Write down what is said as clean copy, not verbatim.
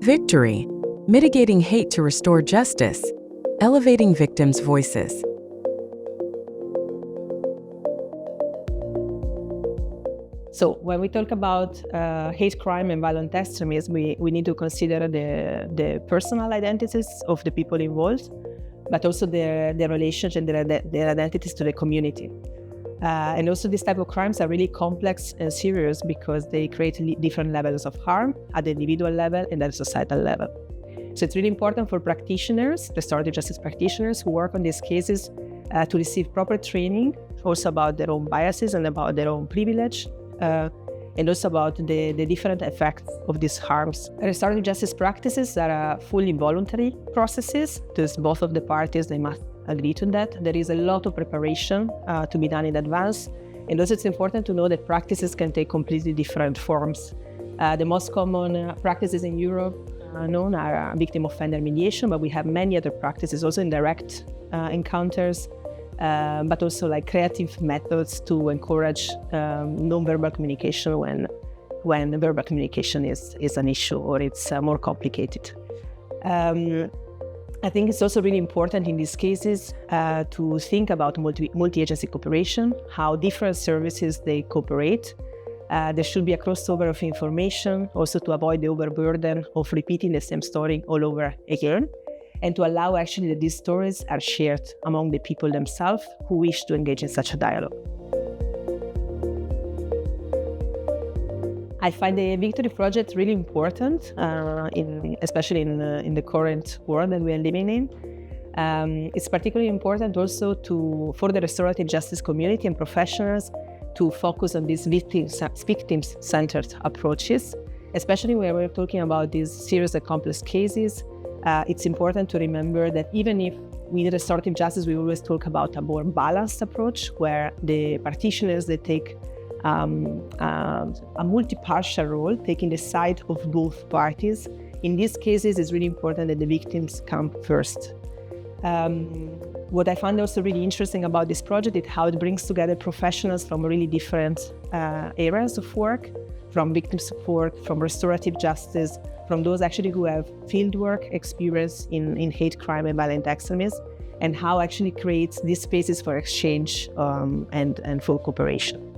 VicTory, mitigating hate to restore justice, elevating victims' voices. So when we talk about hate crime and violent extremism, we need to consider the personal identities of the people involved, but also their relations and their identities to the community. And also these type of crimes are really complex and serious because they create different levels of harm at the individual level and at the societal level. So it's really important for practitioners, restorative justice practitioners who work on these cases to receive proper training, also about their own biases and about their own privilege, and also about the different effects of these harms. Restorative justice practices are fully voluntary processes, because both of the parties, they must agree to that. There is a lot of preparation to be done in advance. And also it's important to know that practices can take completely different forms. The most common practices in Europe known are victim offender mediation, but we have many other practices, also indirect encounters, but also like creative methods to encourage non-verbal communication when verbal communication is an issue or it's more complicated. I think it's also really important in these cases to think about multi-agency cooperation, how different services they cooperate. There should be a crossover of information, also to avoid the overburden of repeating the same story all over again, and to allow actually that these stories are shared among the people themselves who wish to engage in such a dialogue. I find the VicTory project really important, especially in the current world that we are living in. It's particularly important also for the restorative justice community and professionals to focus on these victim-centered approaches, especially when we're talking about these serious and complex cases. It's important to remember that even if we need restorative justice, we always talk about a more balanced approach where the practitioners, they take a multi-partial role, taking the side of both parties. In these cases, it's really important that the victims come first. What I found also really interesting about this project is how it brings together professionals from really different areas of work, from victim support, from restorative justice, from those actually who have fieldwork experience in hate crime and violent extremism, and how actually creates these spaces for exchange and full cooperation.